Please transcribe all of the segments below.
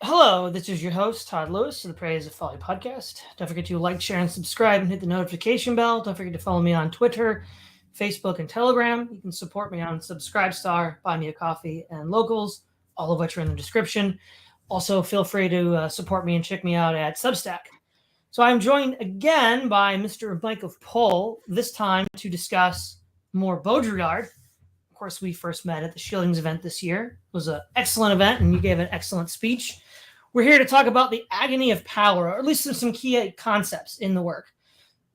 Hello, this is your host, Todd Lewis of the Praise of Folly podcast. Don't forget to like, share, and subscribe and hit the notification bell. Don't forget to follow me on Twitter, Facebook, and Telegram. You can support me on Subscribestar, Buy Me a Coffee, and Locals, all of which are in the description. Also, feel free to support me and check me out at Substack. So I'm joined again by Mr. Mike of Pol, this time to discuss more Baudrillard. Of course, we first met at the Shillings event this year. It was an excellent event, and you gave an excellent speech. We're here to talk about the agony of power, or at least some key concepts in the work.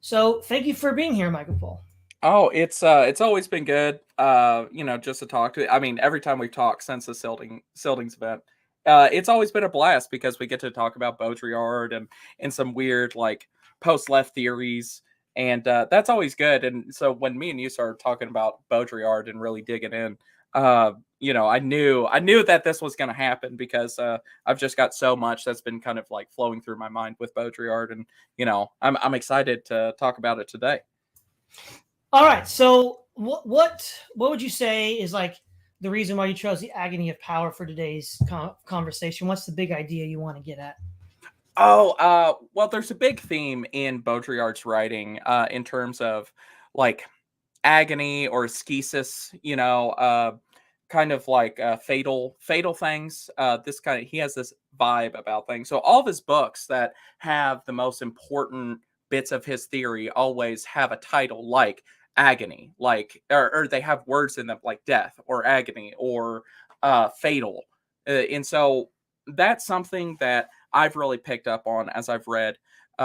So thank you for being here, Mike of Pol. Oh, it's always been good. Just to talk to. I mean, every time we've talked since the Sildings event, it's always been a blast because we get to talk about Baudrillard and some weird like post-left theories, and that's always good. And so when me and you started talking about Baudrillard and really digging in, I knew that this was going to happen because I've just got so much that's been kind of like flowing through my mind with Baudrillard, and I'm excited to talk about it today. All right. So what would you say is like the reason why you chose the agony of power for today's conversation? What's the big idea you want to get at? Well, there's a big theme in Baudrillard's writing in terms of like agony or schisis, kind of like fatal things. He has this vibe about things. So all of his books that have the most important bits of his theory always have a title like agony, like or they have words in them like death or agony or fatal. And so that's something that I've really picked up on as I've read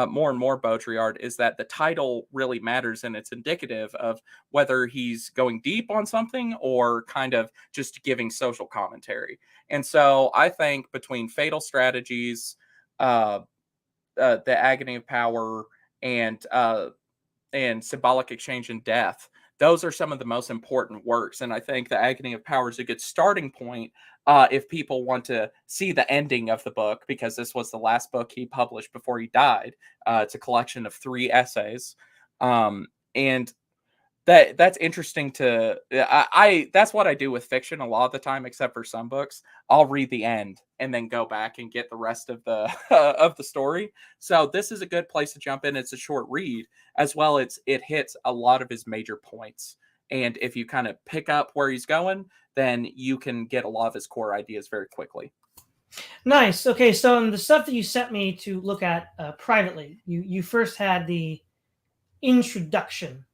more and more Baudrillard, is that the title really matters, and it's indicative of whether he's going deep on something or kind of just giving social commentary. And so I think between fatal strategies, the agony of power, and symbolic exchange and death, those are some of the most important works. And I think the agony of power is a good starting point if people want to see the ending of the book, because this was the last book he published before he died. It's a collection of 3 essays, and that's interesting to I that's what I do with fiction a lot of the time, except for some books. I'll read the end and then go back and get the rest of the of the story. So this is a good place to jump in. It's a short read as well. It hits a lot of his major points, and if you kind of pick up where he's going, then you can get a lot of his core ideas very quickly. Nice. Okay, so in the stuff that you sent me to look at privately, you first had the introduction,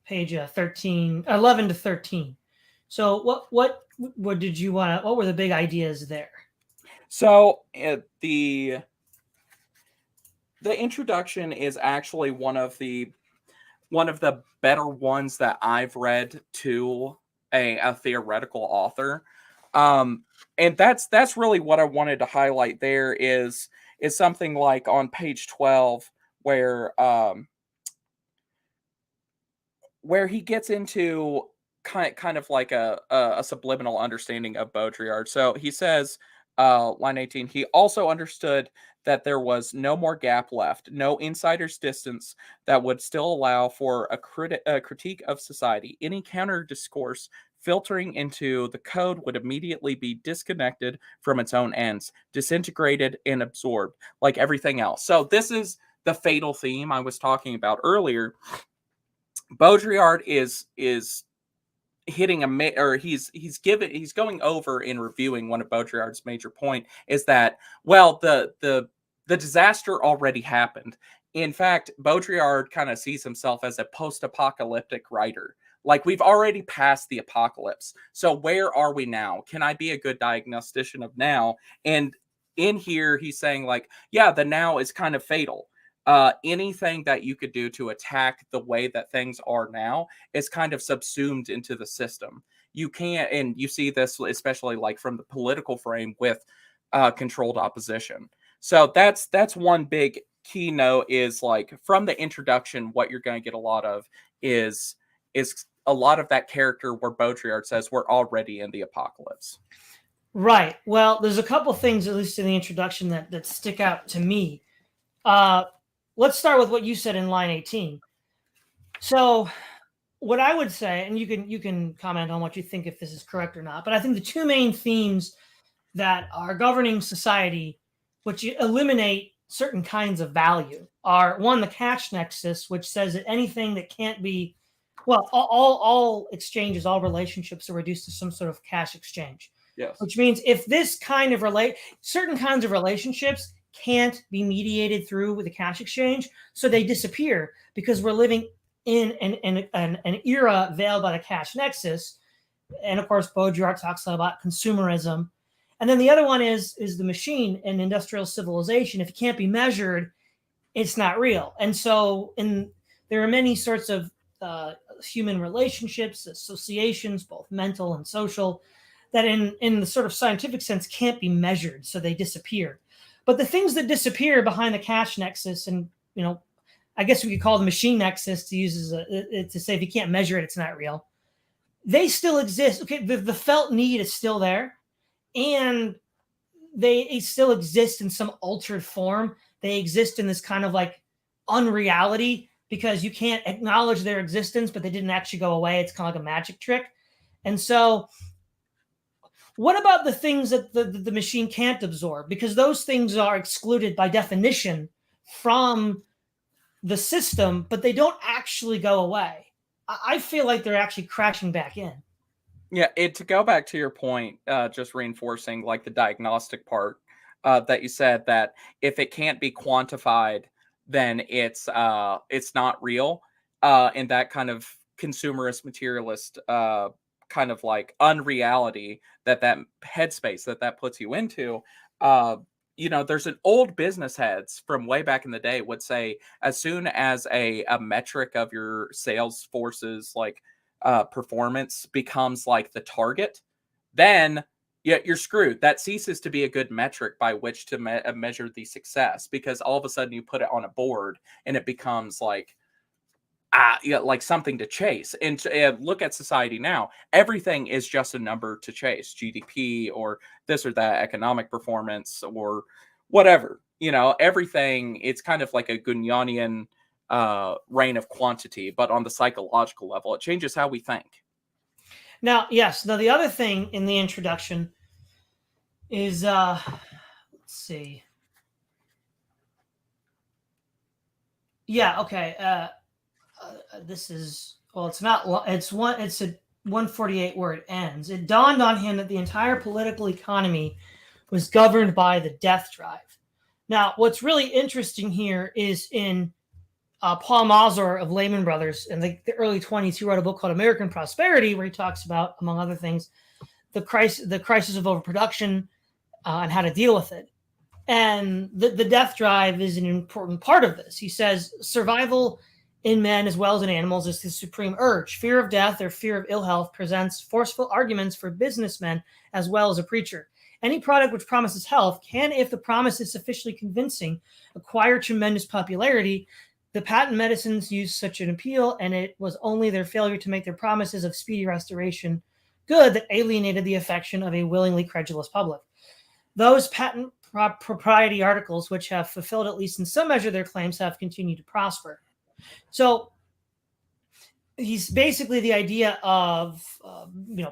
page 11 to 13. So what did you want to, what were the big ideas there? So the introduction is actually one of the better ones that I've read to a theoretical author. And that's really what I wanted to highlight there is something like on page 12 where he gets into kind of like a subliminal understanding of Baudrillard. So he says, line 18, he also understood that there was no more gap left, no insider's distance that would still allow for a critique of society. Any counter discourse filtering into the code would immediately be disconnected from its own ends, disintegrated and absorbed like everything else. So this is the fatal theme I was talking about earlier. Baudrillard is hitting he's going over in reviewing one of Baudrillard's major point is that, well, the disaster already happened. In fact, Baudrillard kind of sees himself as a post-apocalyptic writer. Like, we've already passed the apocalypse. So where are we now? Can I be a good diagnostician of now? And in here, he's saying like, yeah, the now is kind of fatal. Anything that you could do to attack the way that things are now is kind of subsumed into the system. You can't, and you see this especially like from the political frame with controlled opposition. So that's one big keynote is like from the introduction, what you're going to get a lot of is a lot of that character where Baudrillard says we're already in the apocalypse. Right. Well, there's a couple things, at least in the introduction, that stick out to me. Let's start with what you said in line 18. So what I would say, and you can comment on what you think, if this is correct or not, but I think the two main themes that are governing society which eliminate certain kinds of value, are one, the cash nexus, which says that anything that can't be, well, all exchanges, all relationships are reduced to some sort of cash exchange. Yes. Which means if this kind of certain kinds of relationships can't be mediated through with a cash exchange, so they disappear because we're living in an era veiled by the cash nexus. And of course, Baudrillard talks about consumerism. And then the other one is the machine and industrial civilization. If it can't be measured, it's not real. And so there are many sorts of human relationships, associations, both mental and social, that in the sort of scientific sense can't be measured, so they disappear. But the things that disappear behind the cash nexus, and I guess we could call the machine nexus to use to say if you can't measure it, it's not real. They still exist. Okay, the felt need is still there, and they still exist in some altered form. They exist in this kind of like unreality because you can't acknowledge their existence, but they didn't actually go away. It's kind of like a magic trick. And so what about the things that the machine can't absorb? Because those things are excluded by definition from the system, but they don't actually go away. I feel like they're actually crashing back in. Yeah, to go back to your point, just reinforcing like the diagnostic part that you said, that if it can't be quantified, then it's not real. And that kind of consumerist, materialist kind of like unreality that headspace that puts you into. There's an old business heads from way back in the day would say, as soon as a metric of your sales force's like performance becomes like the target, then you're screwed. That ceases to be a good metric by which to measure the success, because all of a sudden you put it on a board and it becomes like like something to chase. And look at society now. Everything is just a number to chase. GDP or this or that, economic performance or whatever. Everything, it's kind of like a Gunyanian reign of quantity, but on the psychological level, it changes how we think. Now, yes. Now, the other thing in the introduction is, let's see. Yeah, okay. This is, well, it's not, it's a 148 where it ends. It dawned on him that the entire political economy was governed by the death drive. Now, what's really interesting here is in Paul Mazur of Lehman Brothers in the early 20s, he wrote a book called American Prosperity, where he talks about, among other things, the crisis of overproduction and how to deal with it. And the death drive is an important part of this. He says survival in men as well as in animals is the supreme urge. Fear of death or fear of ill health presents forceful arguments for businessmen as well as a preacher. Any product which promises health can, if the promise is sufficiently convincing, acquire tremendous popularity. The patent medicines used such an appeal, and it was only their failure to make their promises of speedy restoration good that alienated the affection of a willingly credulous public. Those patent propriety articles, which have fulfilled at least in some measure their claims, have continued to prosper. So he's basically the idea of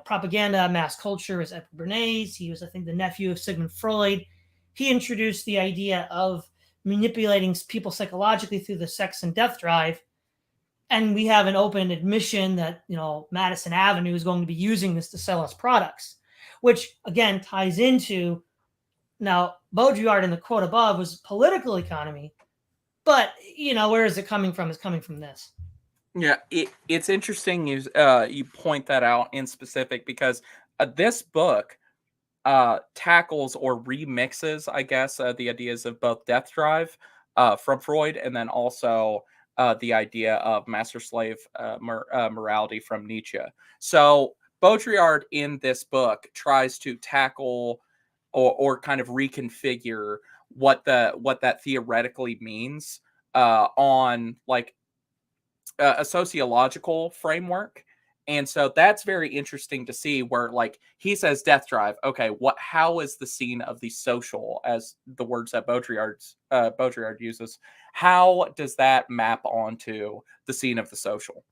propaganda, mass culture is Edward Bernays. He was, I think, the nephew of Sigmund Freud. He introduced the idea of manipulating people psychologically through the sex and death drive. And we have an open admission that, Madison Avenue is going to be using this to sell us products, which again ties into, now Baudrillard in the quote above was political economy, but where is it coming from? It's coming from this. Yeah, it's interesting you point that out in specific, because this book tackles or remixes, I guess, the ideas of both death drive from Freud, and then also the idea of master-slave morality from Nietzsche. So Baudrillard in this book tries to tackle or kind of reconfigure what that theoretically means on like a sociological framework. And so that's very interesting to see, where like he says death drive. Okay, how is the scene of the social, as the words that Baudrillard uses, how does that map onto the scene of the social?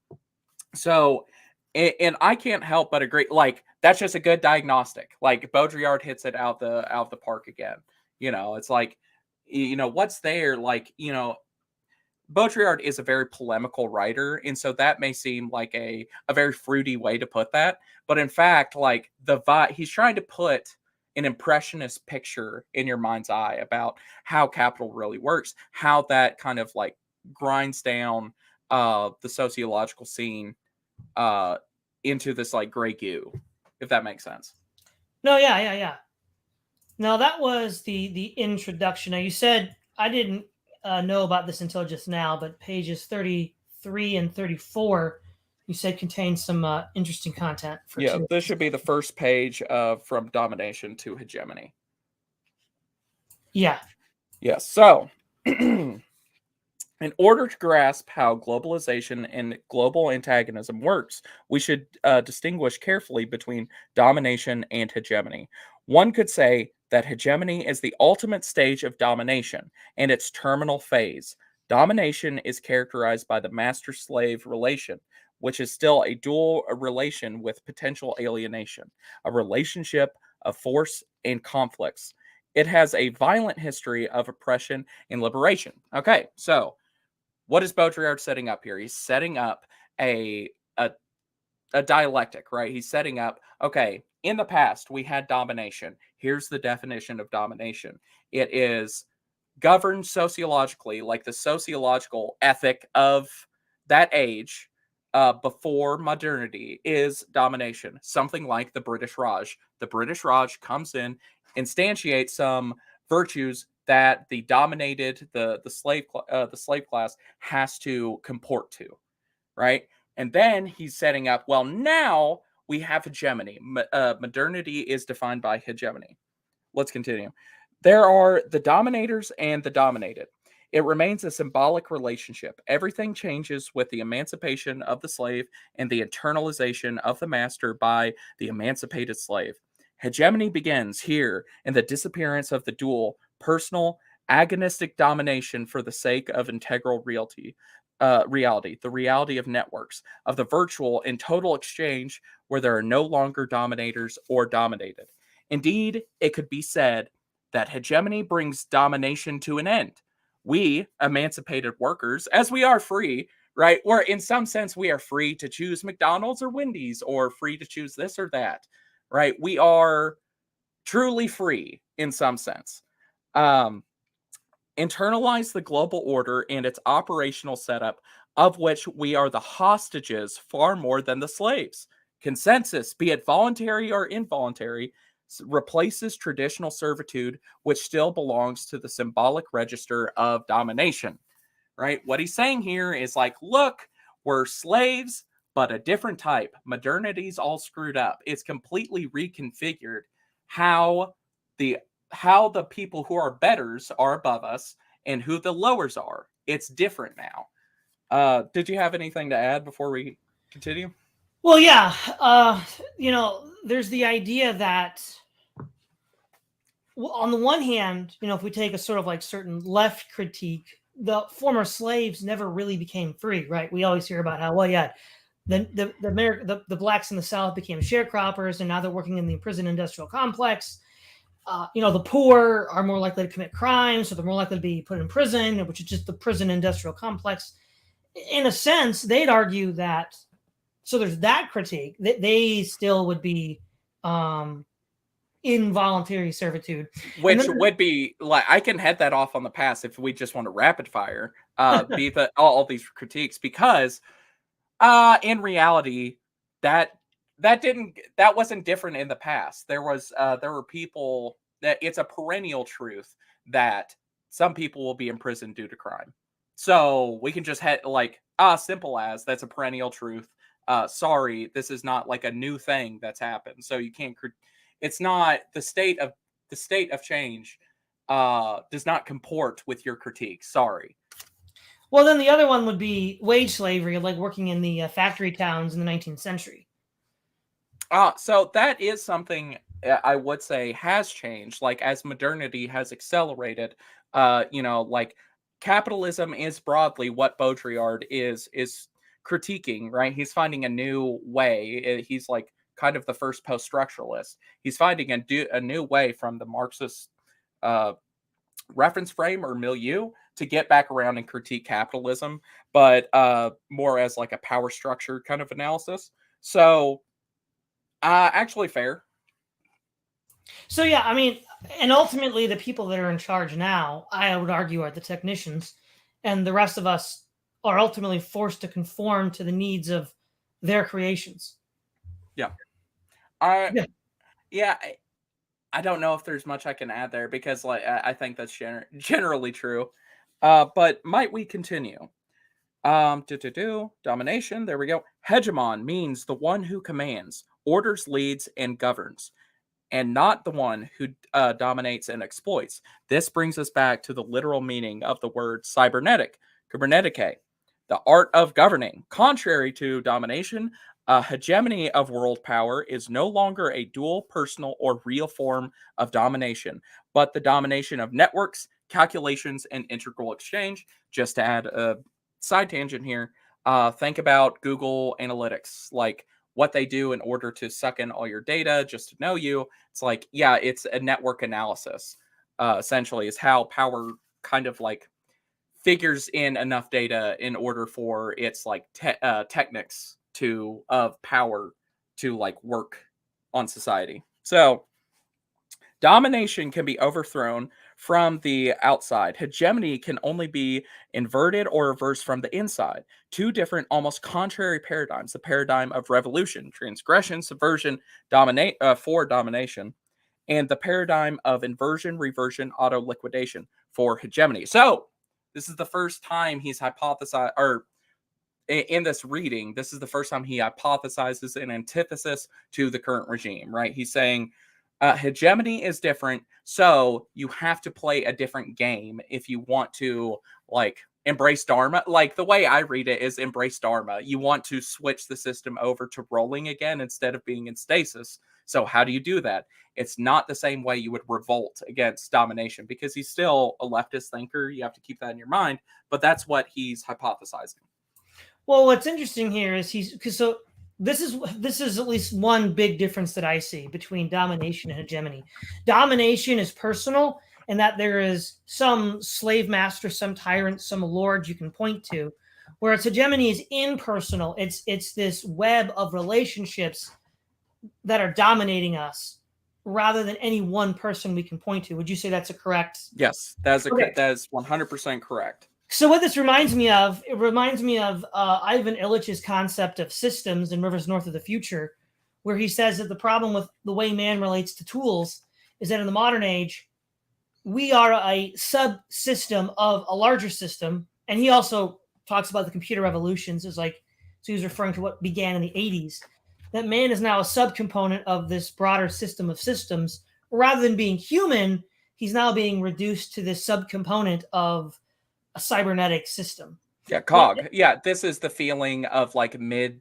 So, and I can't help but agree, like that's just a good diagnostic. Like Baudrillard hits it out the park again. It's like what's there, like, Baudrillard is a very polemical writer, and so that may seem like a very fruity way to put that. But in fact, like he's trying to put an impressionist picture in your mind's eye about how capital really works, how that kind of like grinds down the sociological scene into this like gray goo, if that makes sense. No, yeah. Now that was the introduction. Now you said I didn't know about this until just now, but pages 33 and 34, you said contain some interesting content. This should be the first page from Domination to Hegemony. Yeah. So, in order to grasp how globalization and global antagonism works, we should distinguish carefully between domination and hegemony. One could say that hegemony is the ultimate stage of domination and its terminal phase. Domination is characterized by the master-slave relation, which is still a dual relation with potential alienation, a relationship of force and conflicts. It has a violent history of oppression and liberation. Okay, so what is Baudrillard setting up here? He's setting up a dialectic, right? He's setting up, okay, in the past, we had domination. Here's the definition of domination. It is governed sociologically, like the sociological ethic of that age before modernity is domination. Something like the British Raj. The British Raj comes in, instantiates some virtues that the dominated, the slave class has to comport to, right? And then he's setting up, well, now we have hegemony. Modernity is defined by hegemony. Let's continue. There are the dominators and the dominated. It remains a symbolic relationship. Everything changes with the emancipation of the slave and the internalization of the master by the emancipated slave. Hegemony begins here in the disappearance of the dual, personal, agonistic domination for the sake of integral reality, the reality of networks, of the virtual and total exchange where there are no longer dominators or dominated. Indeed, it could be said that hegemony brings domination to an end. We, emancipated workers, as we are free, right? Or in some sense, we are free to choose McDonald's or Wendy's, or free to choose this or that, right? We are truly free in some sense. Internalize the global order and its operational setup, of which we are the hostages far more than the slaves. Consensus, be it voluntary or involuntary, replaces traditional servitude, which still belongs to the symbolic register of domination, right? What he's saying here is like, look, we're slaves, but a different type. Modernity's all screwed up. It's completely reconfigured how the people who are betters are above us and who the lowers are. It's different now. Did you have anything to add before we continue? Well, yeah. There's the idea that, on the one hand, if we take a sort of like certain left critique, the former slaves never really became free, right? We always hear about how, well, yeah, the blacks in the South became sharecroppers, and now they're working in the prison industrial complex. The poor are more likely to commit crimes, so they're more likely to be put in prison, which is just the prison industrial complex. In a sense, they'd argue that, so there's that critique, that they still would be involuntary servitude. Which would be, like, I can head that off on the pass if we just want to rapid fire all these critiques, because in reality, that wasn't different in the past. There were people that it's a perennial truth that some people will be imprisoned due to crime. So we can just head like simple as that's a perennial truth. Sorry, this is not like a new thing that's happened. So you can't. It's not the state of change. Does not comport with your critique. Sorry. Well, then the other one would be wage slavery, like working in the factory towns in the 19th century. So that is something I would say has changed. Like, as modernity has accelerated, like capitalism is broadly what Baudrillard is critiquing, right? He's finding a new way. He's like kind of the first post-structuralist. He's finding a new way from the Marxist reference frame or milieu to get back around and critique capitalism, but more as like a power structure kind of analysis. So actually fair. So yeah, I mean, and ultimately the people that are in charge now, I would argue, are the technicians, and the rest of us are ultimately forced to conform to the needs of their creations. Yeah. I Yeah. yeah, I don't know if there's much I can add there because like I think that's generally true. But might we continue? Domination. There we go. Hegemon means the one who commands, orders, leads, and governs, and not the one who dominates and exploits. This brings us back to the literal meaning of the word cybernetic, kybernetike, the art of governing. Contrary to domination, a hegemony of world power is no longer a dual, personal, or real form of domination, but the domination of networks, calculations, and integral exchange. Just to add a side tangent here, think about Google Analytics, like what they do in order to suck in all your data just to know you. It's like, yeah, it's a network analysis, essentially, is how power kind of like figures in enough data in order for its like techniques to of power to like work on society. So domination can be overthrown from the outside. Hegemony can only be inverted or reversed from the inside. Two different, almost contrary paradigms: the paradigm of revolution, transgression, subversion, dominate for domination, and the paradigm of inversion, reversion, auto liquidation for hegemony. So this is the first time he's hypothesized, or in this reading, this is the first time he hypothesizes an antithesis to the current regime, right? He's saying hegemony is different, so you have to play a different game if you want to, like, embrace Dharma. Like, the way I read it is embrace Dharma. You want to switch the system over to rolling again instead of being in stasis. So how do you do that? It's not the same way you would revolt against domination, because he's still a leftist thinker. You have to keep that in your mind, but that's what he's hypothesizing. Well, what's interesting here is this is at least one big difference that I see between domination and hegemony. Domination is personal, and that there is some slave master, some tyrant, some lord you can point to, whereas hegemony is impersonal. It's this web of relationships that are dominating us rather than any one person we can point to. Would you say that's a correct? Yes, that is 100% correct. So what this reminds me of, Ivan Illich's concept of systems in Rivers North of the Future, where he says that the problem with the way man relates to tools is that in the modern age, we are a subsystem of a larger system. And he also talks about the computer revolutions as like, so he's referring to what began in the 80s, that man is now a subcomponent of this broader system of systems. Rather than being human, he's now being reduced to this subcomponent of a cybernetic system. Yeah, cog. Yeah, this is the feeling of like mid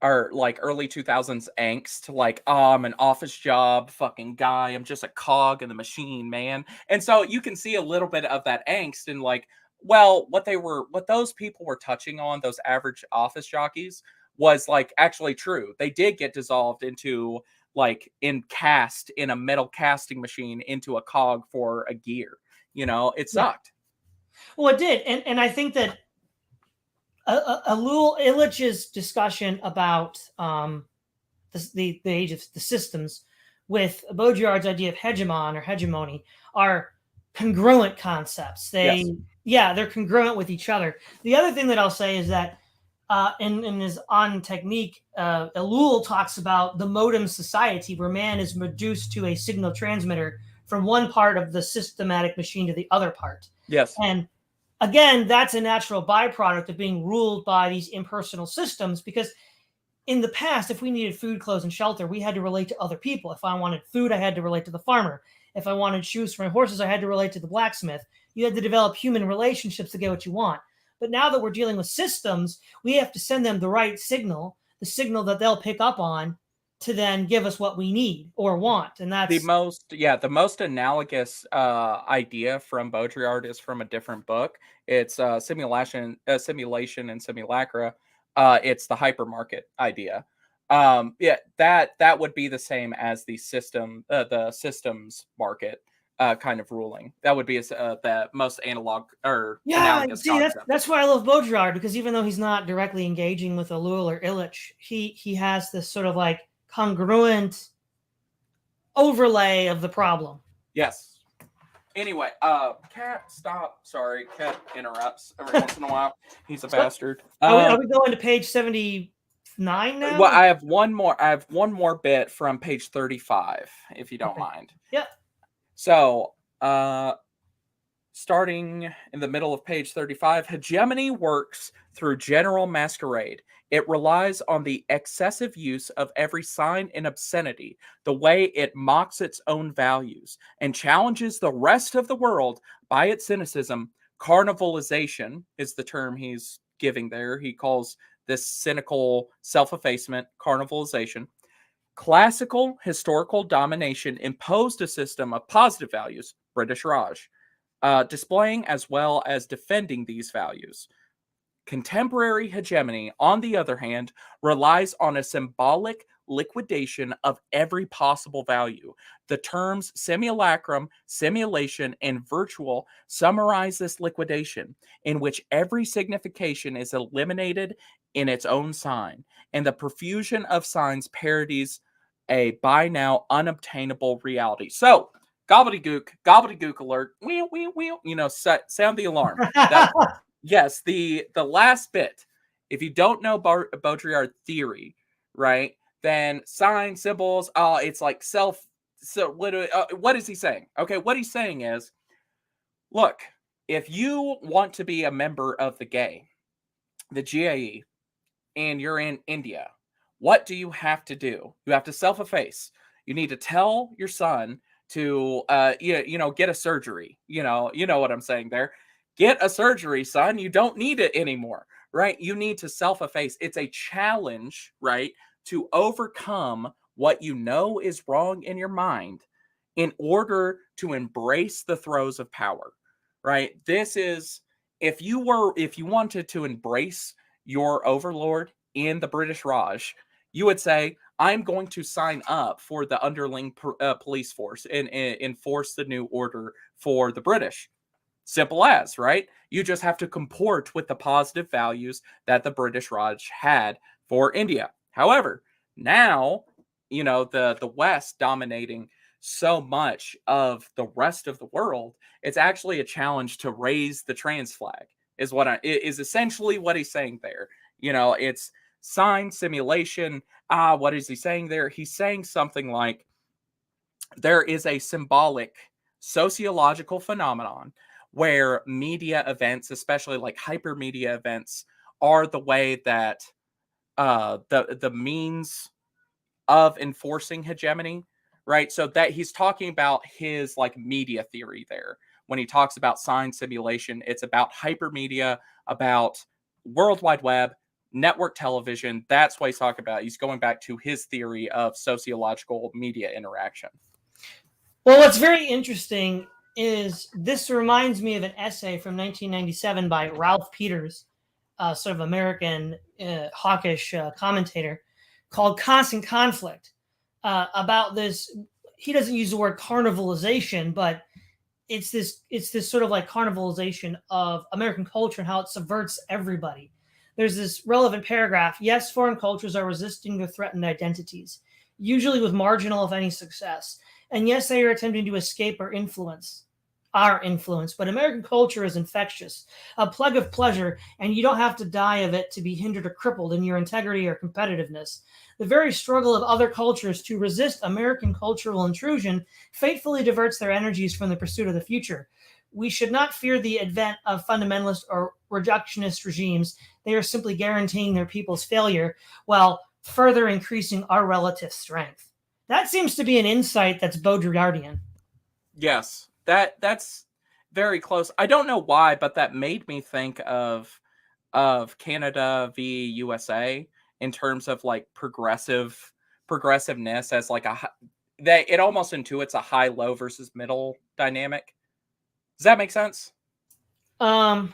or like early 2000s angst, like, oh, I'm an office job fucking guy. I'm just a cog in the machine, man. And so you can see a little bit of that angst and like, well, what those people were touching on, those average office jockeys, was like actually true. They did get dissolved into like cast in a metal casting machine into a cog for a gear. You know, it sucked. Well, it did, and I think that Alul Illich's discussion about the age of the systems with Baudrillard's idea of hegemon or hegemony are congruent concepts. They're congruent with each other. The other thing that I'll say is that in his On Technique, Alul talks about the modem society, where man is reduced to a signal transmitter from one part of the systematic machine to the other part. Yes. And again, that's a natural byproduct of being ruled by these impersonal systems, because in the past, if we needed food, clothes, and shelter, we had to relate to other people. If I wanted food, I had to relate to the farmer. If I wanted shoes for my horses, I had to relate to the blacksmith. You had to develop human relationships to get what you want. But now that we're dealing with systems, we have to send them the right signal, the signal that they'll pick up on, to then give us what we need or want. And that's the most analogous idea from Baudrillard is from a different book. It's simulation and simulacra. It's the hypermarket idea. That would be the same as the systems market. kind of ruling. That would be the most Yeah, analogous see, concept. that's why I love Baudrillard, because even though he's not directly engaging with Elul or Illich, he has this sort of like congruent overlay of the problem. Yes. Anyway, Cat, stop. Sorry, Cat interrupts every once in a while. He's a bastard. Are we going to page 79 now? Well, I have one more bit from page 35, if you don't mind. Yeah. So, starting in the middle of page 35, hegemony works through general masquerade. It relies on the excessive use of every sign and obscenity, the way it mocks its own values, and challenges the rest of the world by its cynicism. Carnivalization is the term he's giving there. He calls this cynical self-effacement carnivalization. Classical historical domination imposed a system of positive values, British Raj, displaying as well as defending these values. Contemporary hegemony, on the other hand, relies on a symbolic liquidation of every possible value. The terms simulacrum, simulation, and virtual summarize this liquidation, in which every signification is eliminated in its own sign, and the profusion of signs parodies a by now unobtainable reality. So, gobbledygook alert, sound the alarm. Yes, the last bit. If you don't know Baudrillard theory, right, then signs, symbols, it's like self. So what is he saying? Okay, what he's saying is, look, if you want to be a member of the GAE, and you're in India, what do you have to do? You have to self-efface. You need to tell your son to, get a surgery. You know what I'm saying there. Get a surgery, son. You don't need it anymore, right? You need to self-efface. It's a challenge, right, to overcome what you know is wrong in your mind in order to embrace the throes of power, right? This is, if you wanted to embrace your overlord in the British Raj, you would say, I'm going to sign up for the underling police force and enforce the new order for the British. Simple as, right? You just have to comport with the positive values that the British Raj had for India. However, now, the West dominating so much of the rest of the world, it's actually a challenge to raise the trans flag, is essentially what he's saying there. It's sign simulation. What is he saying there? He's saying something like there is a symbolic sociological phenomenon where media events, especially like hypermedia events, are the way that the means of enforcing hegemony, right? So that he's talking about his like media theory there. When he talks about sign simulation, it's about hypermedia, about World Wide Web, network television. That's what he's talking about. He's going back to his theory of sociological media interaction. Well, what's very interesting is this reminds me of an essay from 1997 by Ralph Peters, sort of American hawkish commentator, called Constant Conflict, about this. He doesn't use the word carnivalization, but it's this sort of like carnivalization of American culture and how it subverts everybody. There's this relevant paragraph. Yes, foreign cultures are resisting their threatened identities, usually with marginal, if any, success. And yes, they are attempting to escape our influence, but American culture is infectious, a plague of pleasure, and you don't have to die of it to be hindered or crippled in your integrity or competitiveness. The very struggle of other cultures to resist American cultural intrusion fatefully diverts their energies from the pursuit of the future. We should not fear the advent of fundamentalist or reductionist regimes. They are simply guaranteeing their people's failure while further increasing our relative strength. That seems to be an insight that's Baudrillardian. Yes, that's very close. I don't know why, but that made me think of Canada v USA in terms of like progressiveness as like it almost intuits a high-low versus middle dynamic. Does that make sense? High-low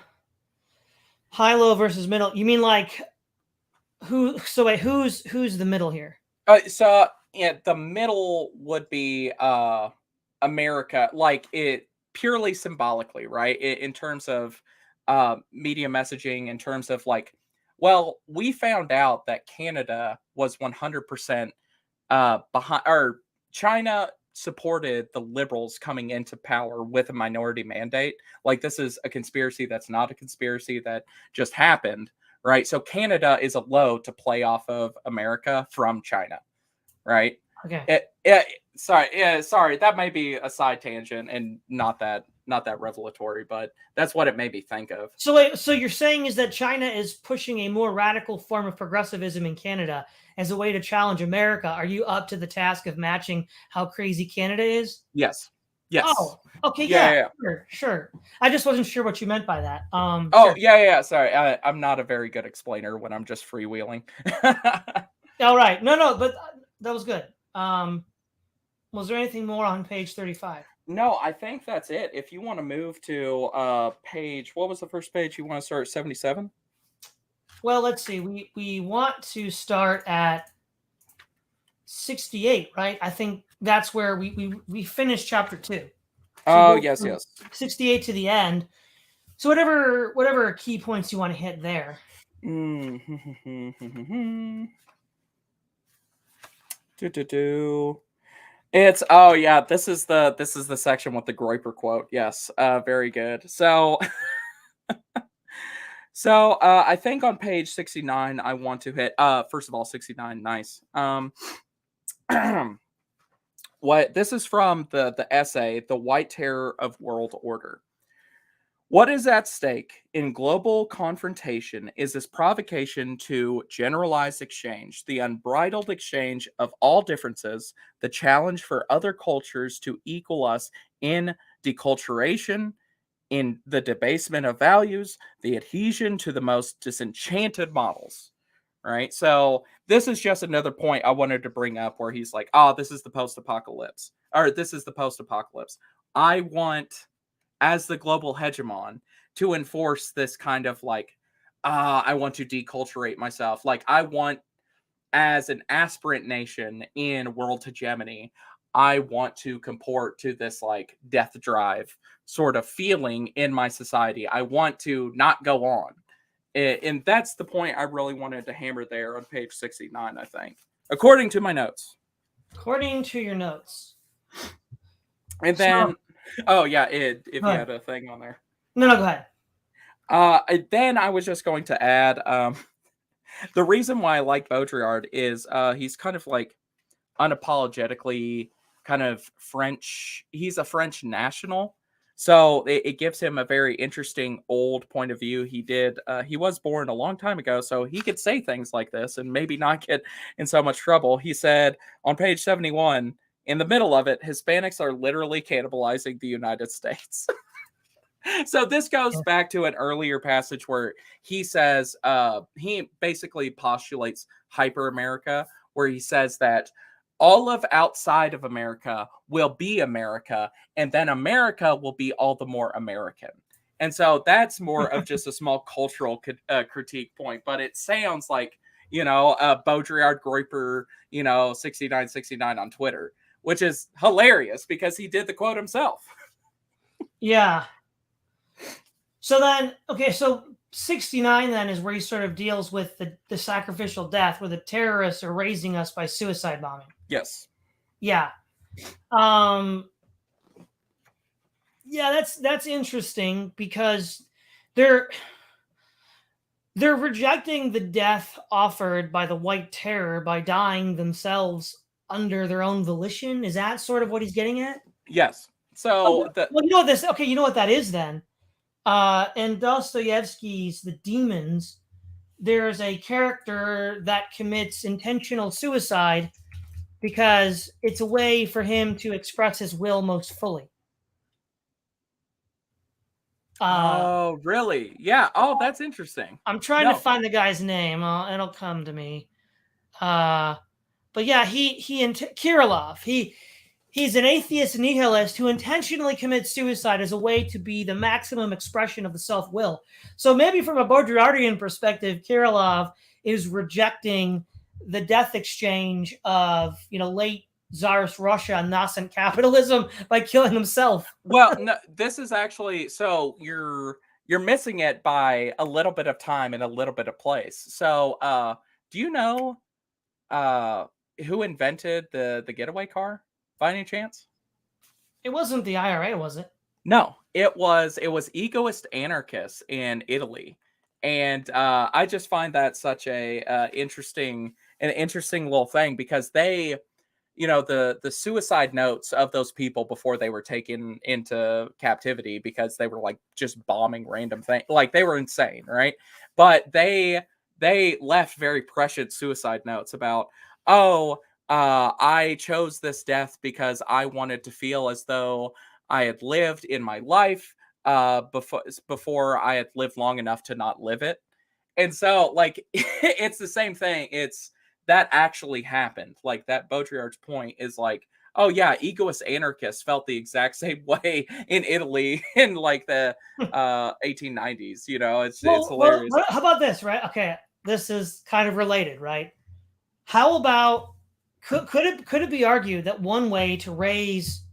versus middle. You mean like who's the middle here? So yeah, the middle would be America, like it purely symbolically, right? In terms of media messaging, in terms of like, well, we found out that Canada was 100% behind, or China supported the liberals coming into power with a minority mandate. Like, this is a conspiracy that's not a conspiracy that just happened, right? So Canada is a low to play off of America from China, right? Okay. Sorry, that might be a side tangent and not that revelatory, but that's what it made me think of. So wait, so you're saying is that China is pushing a more radical form of progressivism in Canada as a way to challenge America? Are you up to the task of matching how crazy Canada is? Yes. Oh, okay, Yeah. sure. I just wasn't sure what you meant by that. Oh, Sure. yeah. Sorry, I'm not a very good explainer when I'm just freewheeling. All right. No, but that was good. Was there anything more on page 35? No, I think that's it. If you want to move to page, what was the first page you want to start? 77? Well, let's see. We want to start at 68, right? I think that's where we finished chapter 2. Oh, yes. 68 to the end. So whatever key points you want to hit there. It's this is the section with the Groiper quote. Yes, very good. So I think on page 69 I want to hit first of all 69, nice. What this is from the essay The White Terror of World Order. What is at stake in global confrontation is this provocation to generalized exchange, the unbridled exchange of all differences, the challenge for other cultures to equal us in deculturation, in the debasement of values, the adhesion to the most disenchanted models. Right? So this is just another point I wanted to bring up where he's like, this is the post-apocalypse. Or this is the post-apocalypse. I want, as the global hegemon, to enforce this kind of like, I want to deculturate myself. Like, I want, as an aspirant nation in world hegemony, I want to comport to this like death drive sort of feeling in my society. I want to not go on. And that's the point I really wanted to hammer there on page 69, I think, according to my notes. According to your notes. And then, if you had a thing on there. No, go ahead. Then I was just going to add, the reason why I like Baudrillard is he's kind of like unapologetically kind of French. He's a French national. So it gives him a very interesting old point of view. He was born a long time ago, so he could say things like this and maybe not get in so much trouble. He said on page 71, in the middle of it, Hispanics are literally cannibalizing the United States. So this goes back to an earlier passage where he says, he basically postulates hyper America, where he says that all of outside of America will be America, and then America will be all the more American. And so that's more of just a small cultural critique point, but it sounds like, Baudrillard Groiper, 6969 on Twitter, which is hilarious because he did the quote himself. Yeah. So then, so 69 then is where he sort of deals with the sacrificial death, where the terrorists are raising us by suicide bombing. Yes. Yeah. That's interesting because they're rejecting the death offered by the White Terror by dying themselves under their own volition. Is that sort of what he's getting at? Yes. So you know what that is then. In Dostoevsky's The Demons, there's a character that commits intentional suicide because it's a way for him to express his will most fully. Oh, really? Yeah. Oh, that's interesting. I'm trying to find the guy's name. It'll come to me. But yeah, Kirillov. He's an atheist nihilist who intentionally commits suicide as a way to be the maximum expression of the self-will. So maybe from a Baudrillardian perspective, Kirillov is rejecting the death exchange of late Tsarist Russia and nascent capitalism by killing himself. Well, no, this is actually, so you're missing it by a little bit of time and a little bit of place. So, do you know who invented the getaway car by any chance? It wasn't the IRA, was it? No, it was egoist anarchists in Italy, and I just find that such an interesting little thing, because they, the suicide notes of those people before they were taken into captivity, because they were like just bombing random things, like they were insane, right? But they left very prescient suicide notes about, oh, I chose this death because I wanted to feel as though I had lived in my life before I had lived long enough to not live it. And so, like, it's the same thing. It's that actually happened. Like, that Baudrillard's point is like, oh yeah, egoist anarchists felt the exact same way in Italy in like the 1890s. It's hilarious. How about this, right? Okay, this is kind of related, right? How about could it be argued that one way to raise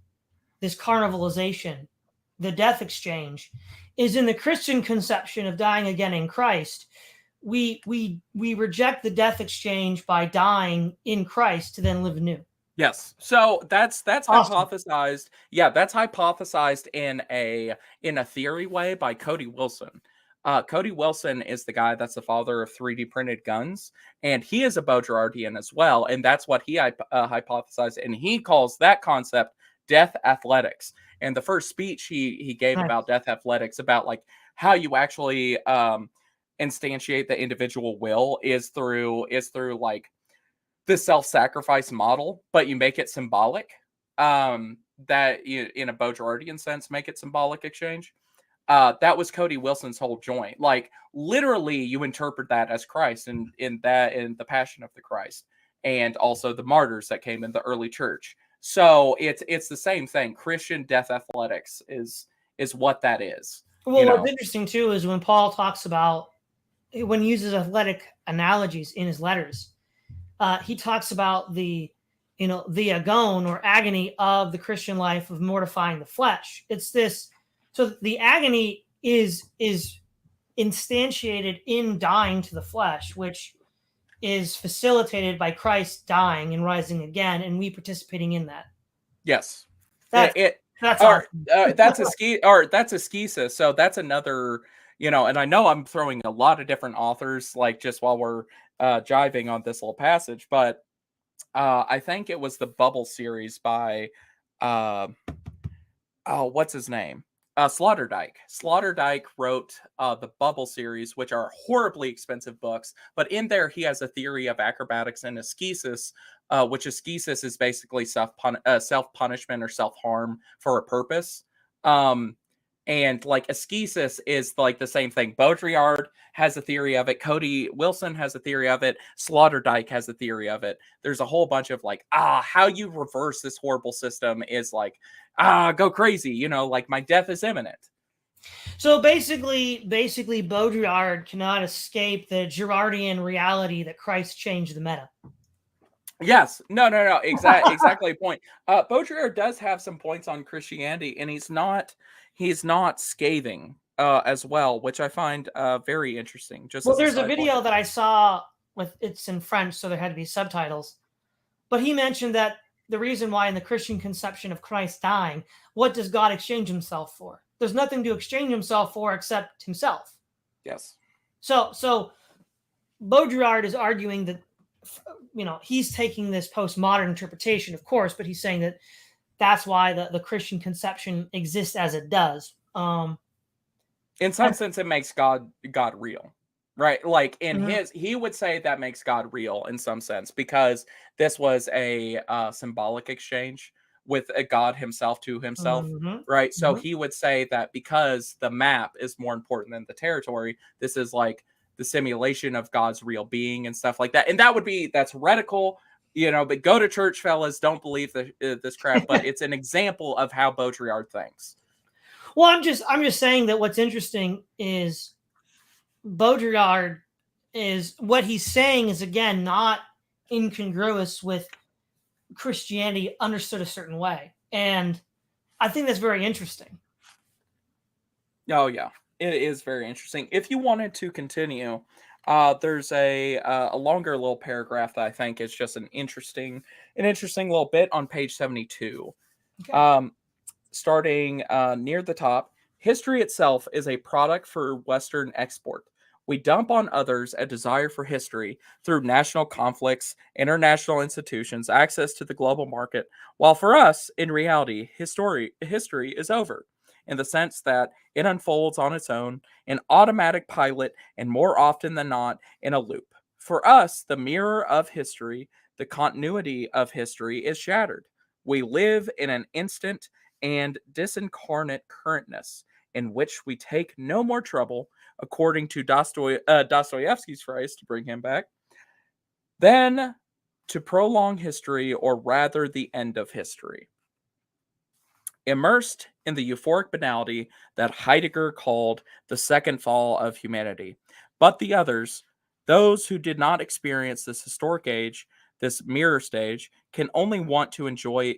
this carnivalization, the death exchange, is in the Christian conception of dying again in Christ? We reject the death exchange by dying in Christ to then live anew. Yes. So that's Awesome. hypothesized. Yeah, that's hypothesized in a theory way by Cody Wilson. Cody Wilson is the guy that's the father of 3D printed guns, and he is a Baudrillardian as well, and that's what he hypothesized, and he calls that concept death athletics. And the first speech he gave about death athletics, about like how you actually instantiate the individual will, is through like the self-sacrifice model, but you make it symbolic. That you, in a Baudrillardian sense, make it symbolic exchange. That was Cody Wilson's whole joint. Like, literally, you interpret that as Christ, and in the Passion of the Christ, and also the martyrs that came in the early church. So it's the same thing. Christian death athletics is what that is. Well, what's interesting too is when Paul talks about, when he uses athletic analogies in his letters, he talks about the agony or agony of the Christian life of mortifying the flesh. It's this. So the agony is instantiated in dying to the flesh, which is facilitated by Christ dying and rising again, and we participating in that. Yes, that's awesome. That's a skesis. So that's another, and I know I'm throwing a lot of different authors, like, just while we're jiving on this little passage, but I think it was the Bubble series by what's his name? Sloterdijk. Sloterdijk wrote the Bubble series, which are horribly expensive books, but in there he has a theory of acrobatics and ascesis, which ascesis is basically self-punishment or self-harm for a purpose. And like ascesis is like the same thing. Baudrillard has a theory of it. Cody Wilson has a theory of it. Sloterdijk has a theory of it. There's a whole bunch of like, how you reverse this horrible system is like, go crazy. Like, my death is imminent. So basically Baudrillard cannot escape the Girardian reality that Christ changed the meta. Yes. No. Exactly. Point. Baudrillard does have some points on Christianity, and he's not scathing as well, which I find very interesting. There's a video that I saw it's in French, so there had to be subtitles, but he mentioned that the reason why in the Christian conception of Christ dying, what does God exchange himself for? There's nothing to exchange himself for except himself. Yes. So Baudrillard is arguing that, he's taking this postmodern interpretation, of course, but he's saying that that's why the Christian conception exists as it does. In some sense, it makes God real, right? Like, he would say that makes God real in some sense, because this was a symbolic exchange with a God himself to himself, right? So he would say that because the map is more important than the territory, this is like the simulation of God's real being and stuff like that. And that's heretical, but go to church, fellas. Don't believe this crap, but it's an example of how Baudrillard thinks. Well, I'm just saying that what's interesting is Baudrillard is, what he's saying is, again, not incongruous with Christianity understood a certain way. And I think that's very interesting. Oh yeah, it is very interesting. If you wanted to continue, there's a longer little paragraph that I think is just an interesting little bit on page 72. Okay. Starting near the top, history itself is a product for Western export. We dump on others a desire for history through national conflicts, international institutions, access to the global market, while for us, in reality, history is over, in the sense that it unfolds on its own, an automatic pilot, and more often than not, in a loop. For us, the mirror of history, the continuity of history is shattered. We live in an instant and disincarnate currentness in which we take no more trouble, according to Dostoevsky's phrase, to bring him back, than to prolong history, or rather the end of history. Immersed in the euphoric banality that Heidegger called the second fall of humanity. But the others, those who did not experience this historic age, this mirror stage, can only want to enjoy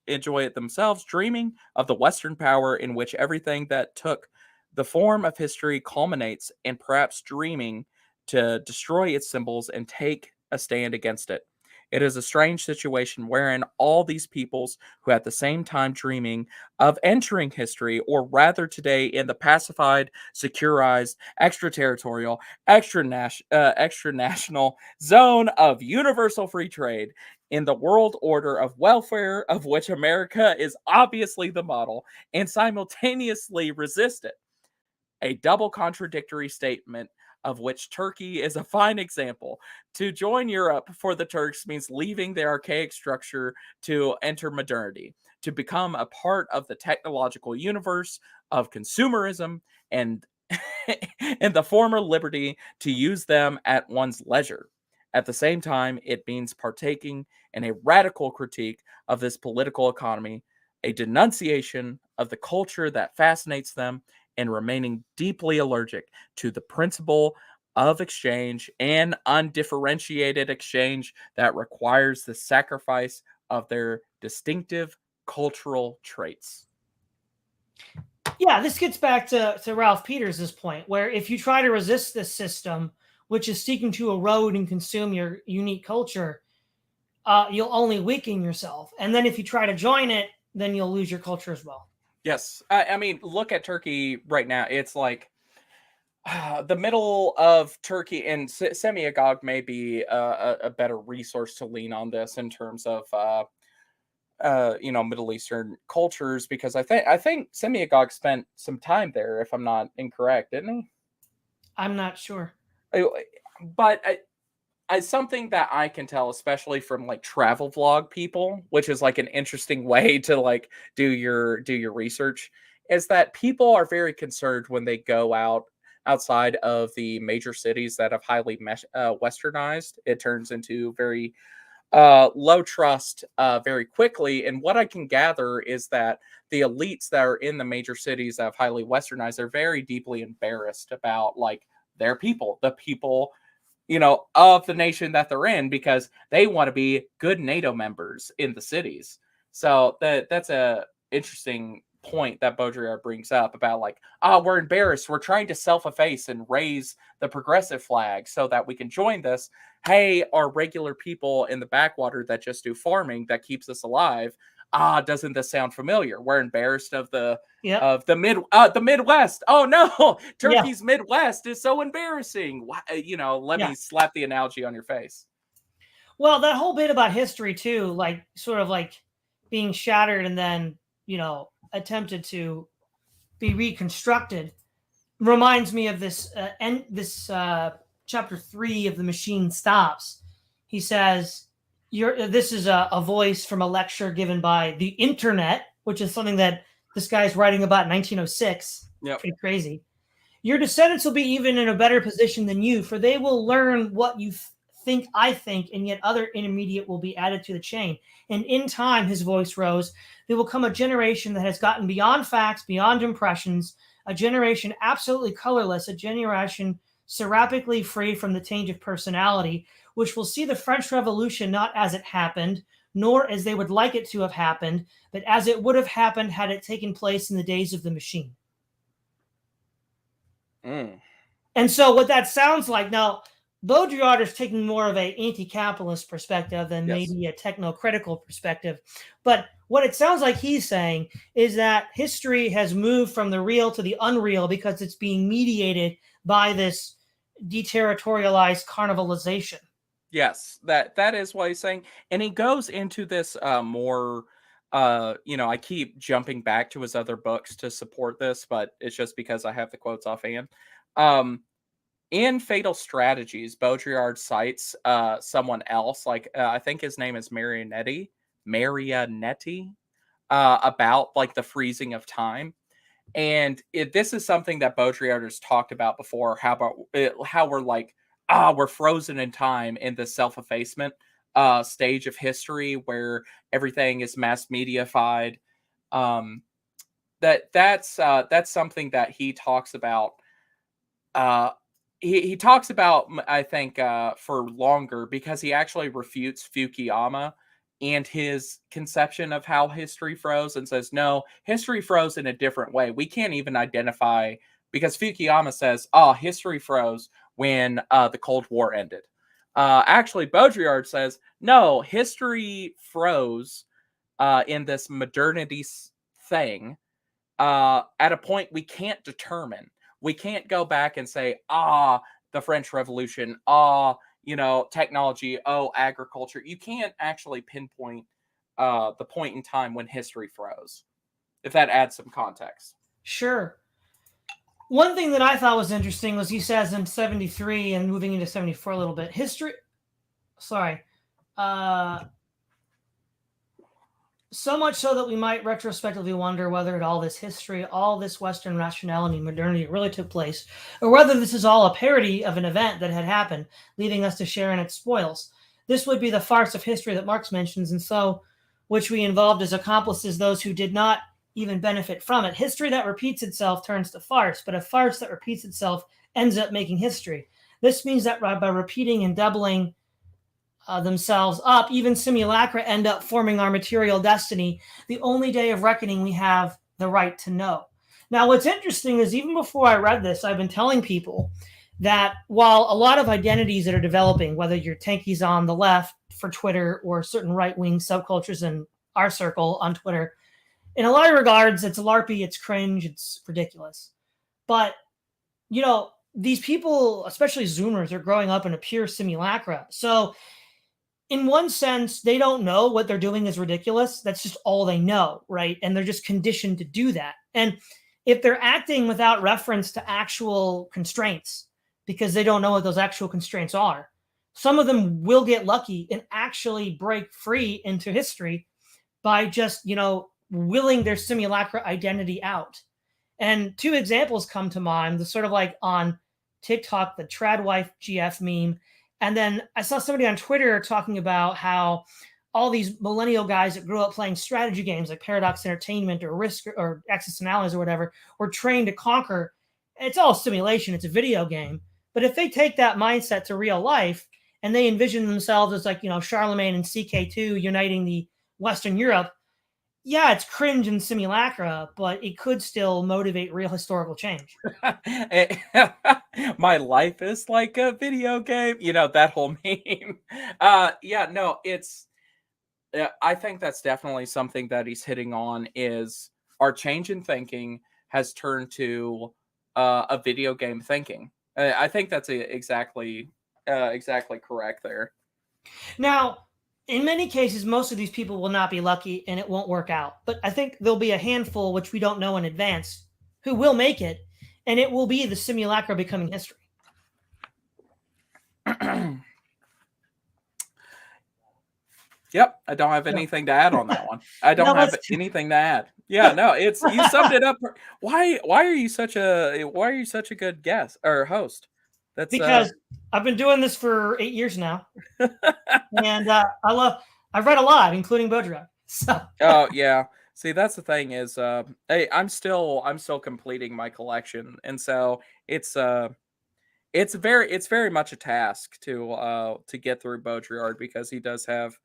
it themselves, dreaming of the Western power in which everything that took the form of history culminates, and perhaps dreaming to destroy its symbols and take a stand against it. It is a strange situation wherein all these peoples who at the same time dreaming of entering history, or rather today in the pacified, securized, extraterritorial, extra-national zone of universal free trade, in the world order of welfare of which America is obviously the model, and simultaneously resist it. A double contradictory statement of which Turkey is a fine example. To join Europe for the Turks means leaving the archaic structure to enter modernity, to become a part of the technological universe of consumerism and and the former liberty to use them at one's leisure. At the same time, it means partaking in a radical critique of this political economy, a denunciation of the culture that fascinates them, and remaining deeply allergic to the principle of exchange and undifferentiated exchange that requires the sacrifice of their distinctive cultural traits. Yeah, this gets back to Ralph Peters' point, where if you try to resist this system, which is seeking to erode and consume your unique culture, you'll only weaken yourself. And then if you try to join it, then you'll lose your culture as well. Yes. I mean, look at Turkey right now. It's like the middle of Turkey, and Semiagog may be a better resource to lean on this in terms of Middle Eastern cultures, because I think Semiagog spent some time there, if I'm not incorrect, didn't he? I'm not sure. But something that I can tell, especially from like travel vlog people, which is like an interesting way to like do your research, is that people are very concerned when they go outside of the major cities that have highly westernized. It turns into very low trust very quickly. And what I can gather is that the elites that are in the major cities that have highly westernized are very deeply embarrassed about like their people, the people of the nation that they're in, because they want to be good NATO members in the cities. So that's a interesting point that Baudrillard brings up about like, we're embarrassed. We're trying to self-efface and raise the progressive flag so that we can join this. Hey, our regular people in the backwater that just do farming that keeps us alive. Doesn't this sound familiar? We're embarrassed of the Midwest. Oh no, Turkey's Midwest is so embarrassing. Let me slap the analogy on your face. Well, that whole bit about history too, like sort of like being shattered and then, attempted to be reconstructed, reminds me of this chapter 3 of The Machine Stops. He says, this is a voice from a lecture given by the internet, which is something that this guy's writing about in 1906. Yep. Pretty crazy. Your descendants will be even in a better position than you, for they will learn what you think I think, and yet other intermediate will be added to the chain. And in time, his voice rose, there will come a generation that has gotten beyond facts, beyond impressions, a generation absolutely colorless, a generation serapically free from the taint of personality, which will see the French Revolution not as it happened, nor as they would like it to have happened, but as it would have happened had it taken place in the days of the machine. And so what that sounds like now, Baudrillard is taking more of an anti-capitalist perspective than maybe a techno-critical perspective. But what it sounds like he's saying is that history has moved from the real to the unreal because it's being mediated by this deterritorialized carnivalization. Yes, that is what he's saying. And he goes into this more I keep jumping back to his other books to support this, but it's just because I have the quotes offhand. In Fatal Strategies, Baudrillard cites someone else, like I think his name is Marionetti, about like the freezing of time. And this is something that Baudrillard has talked about before. How we're like, we're frozen in time in the self-effacement stage of history where everything is mass mediafied. That's something that he talks about. He talks about, I think, for longer, because he actually refutes Fukuyama and his conception of how history froze and says, no, history froze in a different way. We can't even identify, because Fukuyama says, history froze when the Cold War ended. Actually, Baudrillard says, no, history froze in this modernity thing at a point we can't determine. We can't go back and say, the French Revolution, technology, agriculture. You can't actually pinpoint the point in time when history froze, if that adds some context. Sure. One thing that I thought was interesting was he says in 73 and moving into 74 a little bit, so much so that we might retrospectively wonder whether all this history, all this Western rationality and modernity really took place, or whether this is all a parody of an event that had happened, leaving us to share in its spoils. This would be the farce of history that Marx mentions, and so which we involved as accomplices those who did not even benefit from it. History that repeats itself turns to farce, but a farce that repeats itself ends up making history. This means that by repeating and doubling themselves up, even simulacra end up forming our material destiny, the only day of reckoning we have the right to know. Now, what's interesting is even before I read this, I've been telling people that while a lot of identities that are developing, whether you're tankies on the left for Twitter or certain right-wing subcultures in our circle on Twitter, in a lot of regards, it's LARPy, it's cringe, it's ridiculous. But, these people, especially Zoomers, are growing up in a pure simulacra. So in one sense, they don't know what they're doing is ridiculous. That's just all they know, right? And they're just conditioned to do that. And if they're acting without reference to actual constraints, because they don't know what those actual constraints are, some of them will get lucky and actually break free into history by just, willing their simulacra identity out. And two examples come to mind, the sort of like on TikTok, the Tradwife GF meme. And then I saw somebody on Twitter talking about how all these millennial guys that grew up playing strategy games like Paradox Entertainment or Risk or Axis and Allies or whatever were trained to conquer. It's all simulation. It's a video game. But if they take that mindset to real life and they envision themselves as like, Charlemagne and CK2 uniting the Western Europe, yeah, it's cringe and simulacra, but it could still motivate real historical change. My life is like a video game, that whole meme. I think that's definitely something that he's hitting on, is our change in thinking has turned to a video game thinking. I think that's exactly correct there. Now, in many cases, most of these people will not be lucky and it won't work out. But I think there'll be a handful, which we don't know in advance, who will make it, and it will be the simulacra becoming history. Yep, I don't have anything to add on that one. I don't have anything to add. Yeah, no, you summed it up. Why are you such a good guest or host? That's because I've been doing this for 8 years now, and I've read a lot, including Baudrillard. So. Oh yeah. See, that's the thing is, hey, I'm still completing my collection, and so it's very much a task to get through Baudrillard, because he does have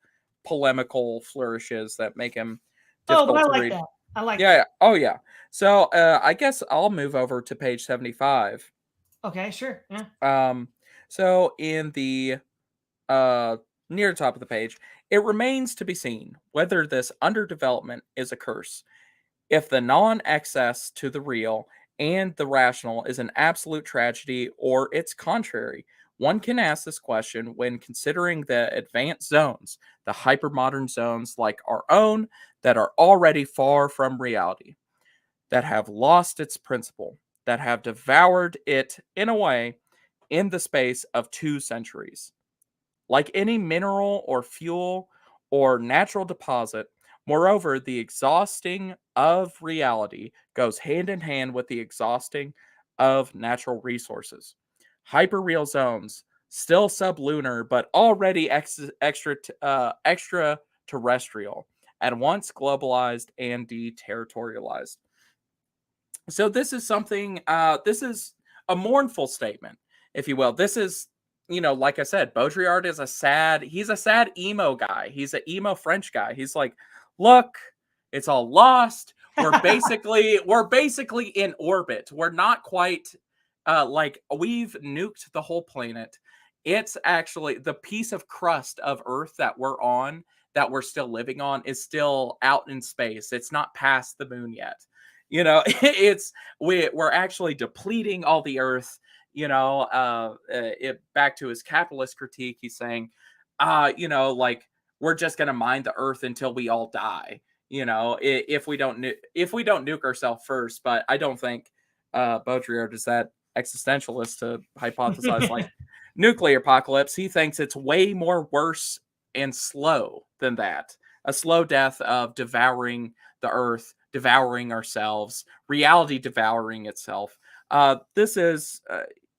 polemical flourishes that make him Oh, but I difficult to like read. that. I like Yeah. Oh, yeah. So I guess I'll move over to page 75. that. Okay, sure. Yeah. So in the uh, near the top of the page, it remains to be seen whether this underdevelopment is a curse. If the non-access to the real and the rational is an absolute tragedy or its contrary, one can ask this question when considering the advanced zones, the hypermodern zones like our own that are already far from reality, that have lost its principle, that have devoured it in a way in the space of 2 centuries. Like any mineral or fuel or natural deposit, moreover, the exhausting of reality goes hand in hand with the exhausting of natural resources. Hyperreal zones, still sublunar, but already extraterrestrial, at once globalized and deterritorialized. So this is something, this is a mournful statement, if you will. This is, like I said, Baudrillard is he's a sad emo guy. He's an emo French guy. He's like, look, it's all lost. We're basically in orbit. We're not quite, like we've nuked the whole planet. It's actually the piece of crust of Earth that we're on, that we're still living on, is still out in space. It's not past the moon yet. We're actually depleting all the Earth. Back to his capitalist critique, he's saying, like, we're just gonna mine the Earth until we all die. If we don't nuke ourselves first. But I don't think Baudrillard is that existentialist to hypothesize like nuclear apocalypse. He thinks it's way more worse and slow than that. A slow death of devouring the Earth, devouring ourselves, reality devouring itself. This is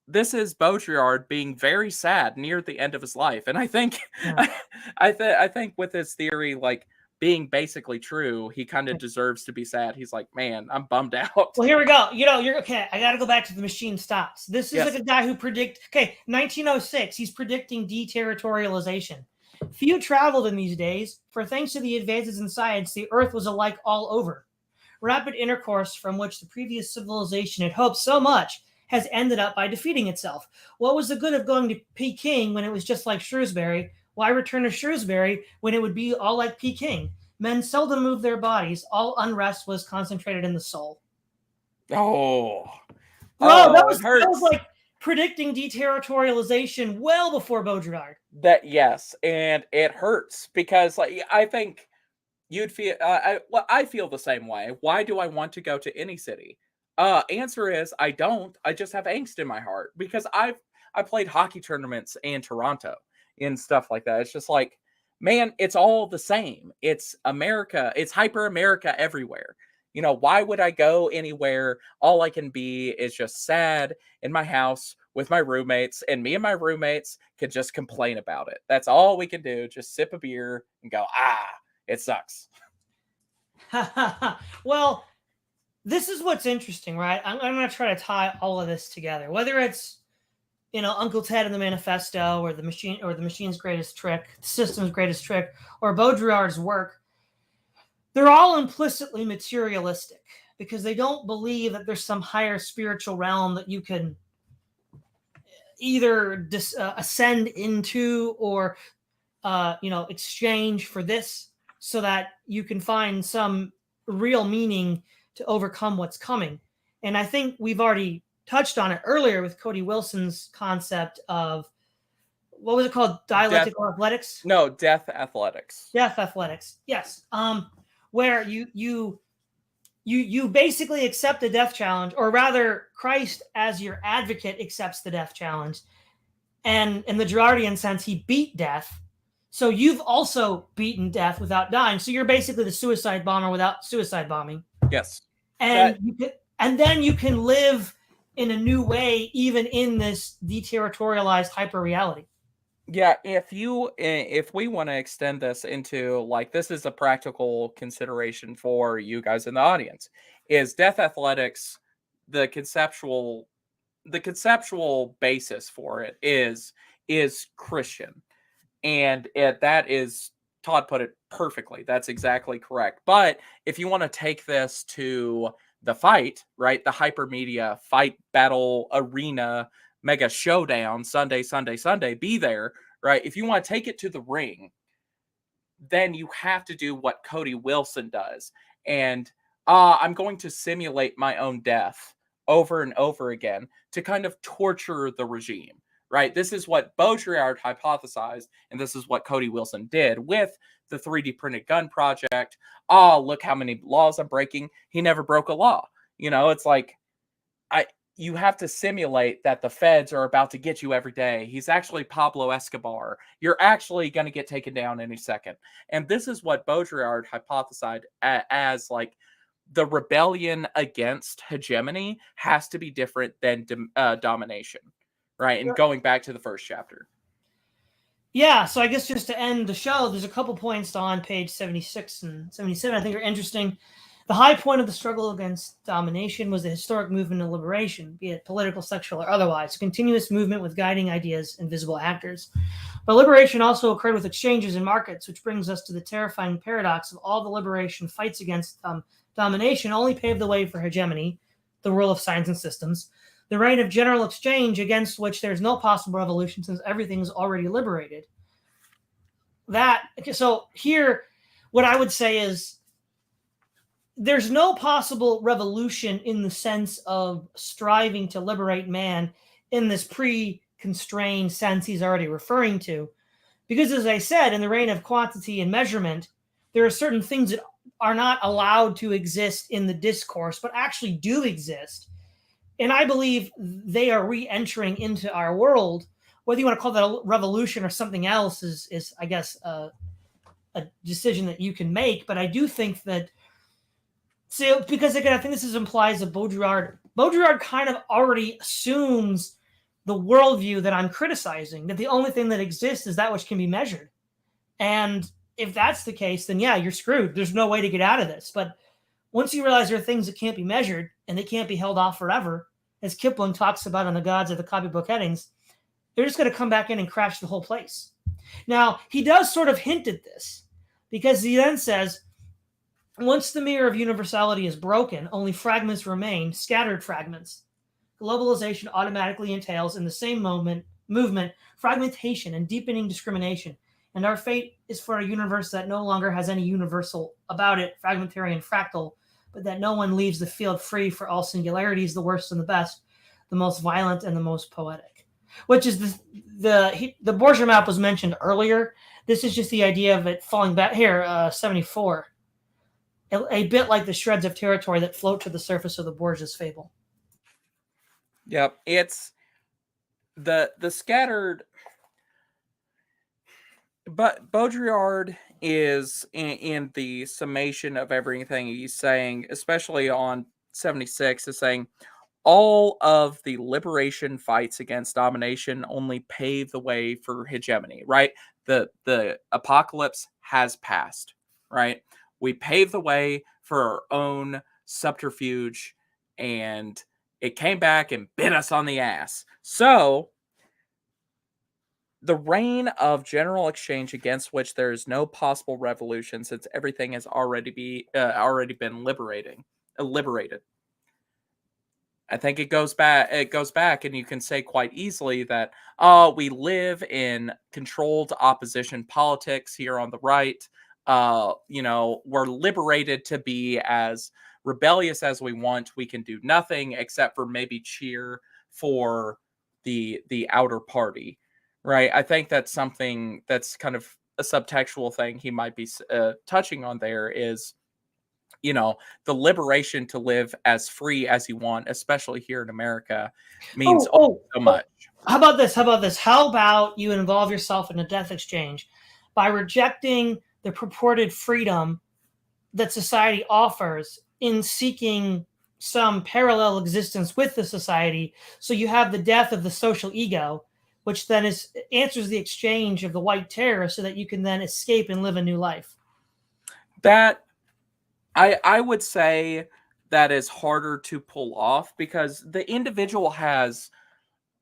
Baudrillard being very sad near the end of his life, and I think, Yeah. I think with his theory like being basically true, he kind of deserves to be sad. He's like, man, I'm bummed out. Well, here we go. You're okay. I got to go back to the machine stops. This is Yes. like a guy who 1906. He's predicting deterritorialization. Few traveled in these days, for thanks to the advances in science, the Earth was alike all over. Rapid intercourse from which the previous civilization had hoped so much has ended up by defeating itself. What was the good of going to Peking when it was just like Shrewsbury? Why return to Shrewsbury when it would be all like Peking? Men seldom moved their bodies. All unrest was concentrated in the soul. Oh, Bro, that it hurts. was like predicting deterritorialization well before Baudrillard. Yes, and it hurts because like I think you'd feel. I feel the same way. Why do I want to go to any city? Answer is I don't. I just have angst in my heart because I played hockey tournaments in Toronto and stuff like that. It's just like, man, it's all the same. It's America. It's hyper America everywhere. Why would I go anywhere? All I can be is just sad in my house with my roommates, and me and my roommates could just complain about it. That's all we can do. Just sip a beer and go, it sucks. Well, this is what's interesting, right? I'm going to try to tie all of this together, whether it's Uncle Ted and the Manifesto, or the machine's greatest trick, the system's greatest trick, or Baudrillard's work. They're all implicitly materialistic because they don't believe that there's some higher spiritual realm that you can either ascend into or exchange for this, so that you can find some real meaning to overcome what's coming. And I think we've already touched on it earlier with Cody Wilson's concept of, what was it called? Dialectical athletics? No, death athletics. Death athletics. Yes. Where you basically accept the death challenge, or rather, Christ as your advocate accepts the death challenge. And in the Girardian sense, he beat death. So you've also beaten death without dying. So you're basically the suicide bomber without suicide bombing. Yes. And then you can live in a new way, even in this deterritorialized hyper reality. Yeah, if we want to extend this into like, this is a practical consideration for you guys in the audience, is death athletics, the conceptual basis for it is Christian, and that is Todd put it perfectly. That's exactly correct. But if you want to take this to the fight, right? The hypermedia fight battle arena mega showdown, Sunday, Sunday, Sunday, be there, right? If you want to take it to the ring, then you have to do what Cody Wilson does. And I'm going to simulate my own death over and over again to kind of torture the regime, right? This is what Baudrillard hypothesized, and this is what Cody Wilson did with the 3D printed gun project. Oh, look how many laws I'm breaking. He never broke a law. It's like, you have to simulate that the feds are about to get you every day. He's actually Pablo Escobar. You're actually going to get taken down any second. And this is what Baudrillard hypothesized as like the rebellion against hegemony has to be different than domination, right? And going back to the first chapter. Yeah, so I guess just to end the show, there's a couple points on page 76 and 77 I think are interesting. The high point of the struggle against domination was the historic movement of liberation, be it political, sexual, or otherwise, a continuous movement with guiding ideas and visible actors. But liberation also occurred with exchanges in markets, which brings us to the terrifying paradox of all the liberation fights against domination only paved the way for hegemony, the rule of science and systems, the reign of general exchange against which there's no possible revolution since everything's already liberated. So here, what I would say is, there's no possible revolution in the sense of striving to liberate man in this pre-constrained sense he's already referring to. Because as I said, in the reign of quantity and measurement, there are certain things that are not allowed to exist in the discourse, but actually do exist. And I believe they are re-entering into our world. Whether you want to call that a revolution or something else is I guess, a decision that you can make. But I do think that, so, because again, I think this implies that Baudrillard kind of already assumes the worldview that I'm criticizing, that the only thing that exists is that which can be measured. And if that's the case, then yeah, you're screwed. There's no way to get out of this. But once you realize there are things that can't be measured and they can't be held off forever, as Kipling talks about on The Gods of the Copybook Headings, they're just going to come back in and crash the whole place. Now, he does sort of hint at this, because he then says, once the mirror of universality is broken, only fragments remain, scattered fragments. Globalization automatically entails in the same movement, fragmentation and deepening discrimination. And our fate is for a universe that no longer has any universal about it, fragmentary and fractal, but that no one leaves the field free for all singularities, the worst and the best, the most violent and the most poetic. Which is the Borgia map was mentioned earlier. This is just the idea of it falling back here, 74. A bit like the shreds of territory that float to the surface of the Borgia's fable. Yep, it's the scattered. But Baudrillard is in the summation of everything he's saying, especially on 76, is saying all of the liberation fights against domination only pave the way for hegemony, right? The apocalypse has passed, right? We paved the way for our own subterfuge, and it came back and bit us on the ass. So the reign of general exchange against which there is no possible revolution since everything has already been liberated. I think it goes back, and you can say quite easily that we live in controlled opposition politics here on the right. We're liberated to be as rebellious as we want. We can do nothing except for maybe cheer for the outer party, right? I think that's something that's kind of a subtextual thing he might be touching on there is, the liberation to live as free as you want, especially here in America, means so much. How about this? How about you involve yourself in a death exchange by rejecting the purported freedom that society offers in seeking some parallel existence with the society. So you have the death of the social ego, which then answers the exchange of the white terror so that you can then escape and live a new life. That I would say that is harder to pull off because the individual has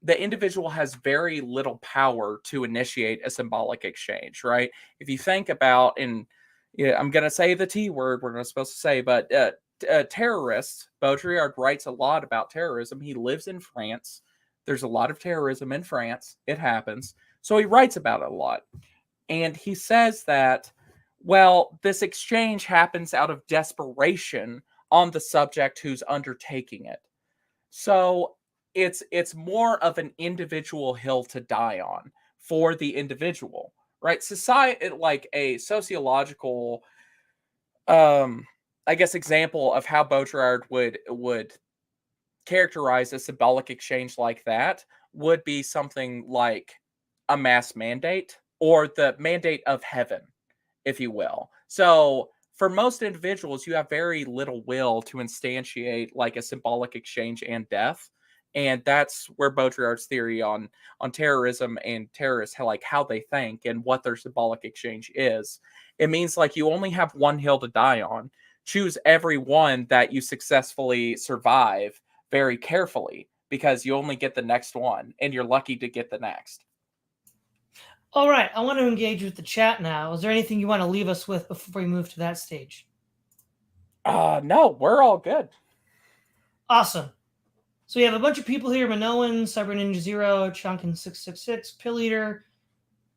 the individual has very little power to initiate a symbolic exchange, right? If you think about, and yeah, I'm going to say the T word we're not supposed to say, but terrorists, Baudrillard writes a lot about terrorism. He lives in France. There's a lot of terrorism in France. It happens. So he writes about it a lot. And he says that, well, this exchange happens out of desperation on the subject who's undertaking it. So it's more of an individual hill to die on for the individual, right? Society, like a sociological, I guess, example of how Baudrillard would characterize a symbolic exchange like that would be something like a mass mandate or the mandate of heaven, if you will. So for most individuals, you have very little will to instantiate like a symbolic exchange and death. And that's where Baudrillard's theory on terrorism and terrorists, how they think and what their symbolic exchange is. It means like you only have one hill to die on. Choose every one that you successfully survive very carefully, because you only get the next one and you're lucky to get the next. All right, I want to engage with the chat now. Is there anything you want to leave us with before we move to that stage? No, we're all good. Awesome. So we have a bunch of people here: Minoan, Cyber Ninja Zero, Chunkin 666, Pill Eater,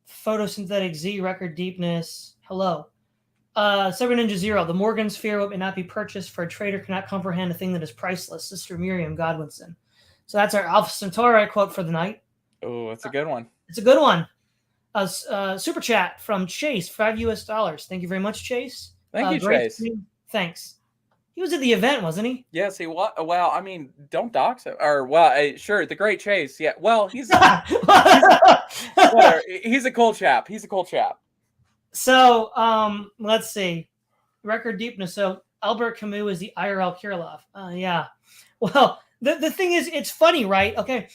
Photosynthetic Z, Record Deepness. Hello. Cyber Ninja Zero, the Morgan sphere, what may not be purchased, for a trader cannot comprehend a thing that is priceless. Sister Miriam Godwinson. So that's our Alpha Centauri quote for the night. Oh, it's a good one. It's a good one. Super chat from Chase, $5. Thank you very much, Chase. Thank you, Chase. Thanks. He was at the event, wasn't he? Yes, he was. Well, I mean, don't dox him. Or, well, sure, the great Chase. Yeah, well, he's a cool chap. He's a cool chap. So, let's see. Record deepness. So, Albert Camus is the IRL Kirillov. Yeah. Well, the thing is, it's funny, right? Okay.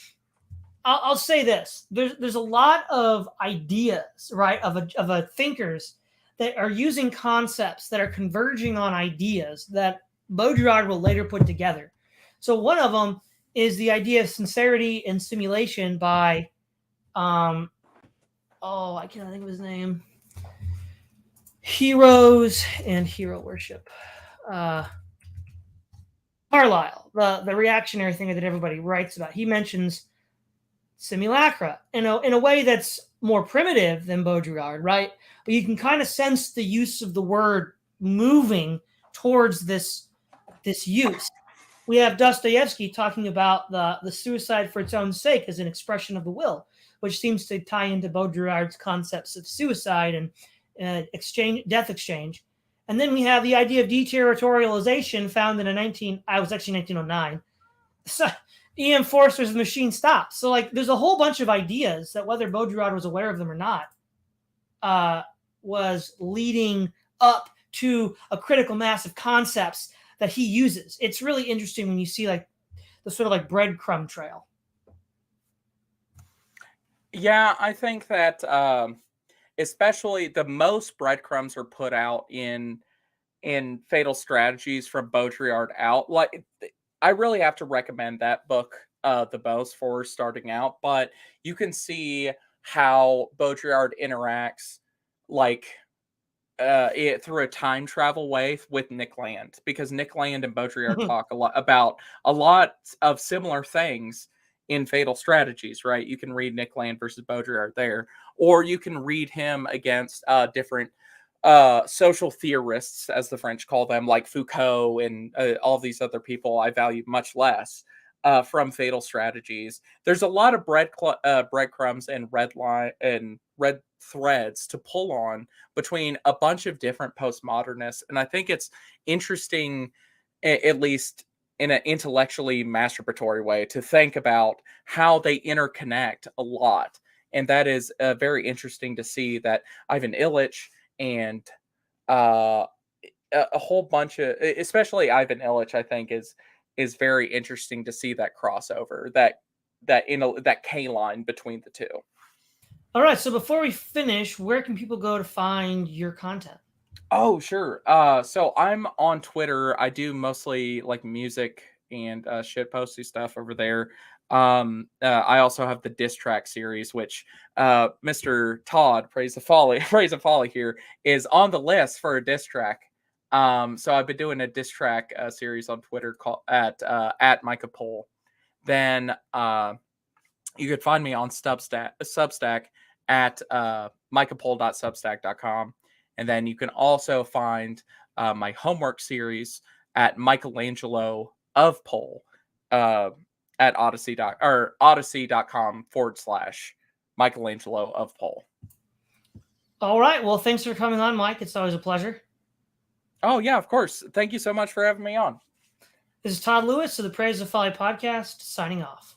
I'll say this. There's a lot of ideas, right, of thinkers that are using concepts that are converging on ideas that Baudrillard will later put together. So one of them is the idea of sincerity and simulation by, I can't think of his name. Heroes and Hero Worship. Carlyle, the reactionary thing that everybody writes about. He mentions simulacra in a way that's more primitive than Baudrillard, right? But you can kind of sense the use of the word moving towards this use. We have Dostoevsky talking about the suicide for its own sake as an expression of the will, which seems to tie into Baudrillard's concepts of suicide and death exchange. And then we have the idea of deterritorialization found in 1909. So, E.M. Forster's Machine Stops. So, like, there's a whole bunch of ideas that, whether Baudrillard was aware of them or not, was leading up to a critical mass of concepts that he uses. It's really interesting when you see, like, the sort of, like, breadcrumb trail. Yeah, I think that especially the most breadcrumbs are put out in Fatal Strategies from Baudrillard out. Like, I really have to recommend that book the most for starting out, but you can see how Baudrillard interacts through a time travel way with Nick Land, because Nick Land and Baudrillard talk a lot about a lot of similar things in Fatal Strategies, right? You can read Nick Land versus Baudrillard there, or you can read him against different social theorists, as the French call them, like Foucault and all these other people I value much less from Fatal Strategies. There's a lot of breadcrumbs and red threads to pull on between a bunch of different postmodernists, and I think it's interesting, at least in an intellectually masturbatory way, to think about how they interconnect a lot. And that is very interesting to see that Ivan Illich and a whole bunch of, especially Ivan Illich, I think is very interesting to see that crossover, that K line between the two. All right. So before we finish, where can people go to find your content? Oh, sure. So I'm on Twitter. I do mostly like music and shitposty stuff over there. I also have the diss track series, which Mr. Todd, Praise of Folly here, is on the list for a diss track. So I've been doing a diss track series on Twitter called at Mike of Pol. Then you could find me on Substack at mikeofpol.substack.com. And then you can also find my homework series at Michelangelo of Pol at odyssey.com/Michelangelo of Pol. All right. Well, thanks for coming on, Mike. It's always a pleasure. Oh, yeah, of course. Thank you so much for having me on. This is Todd Lewis of the Praise of Folly podcast, signing off.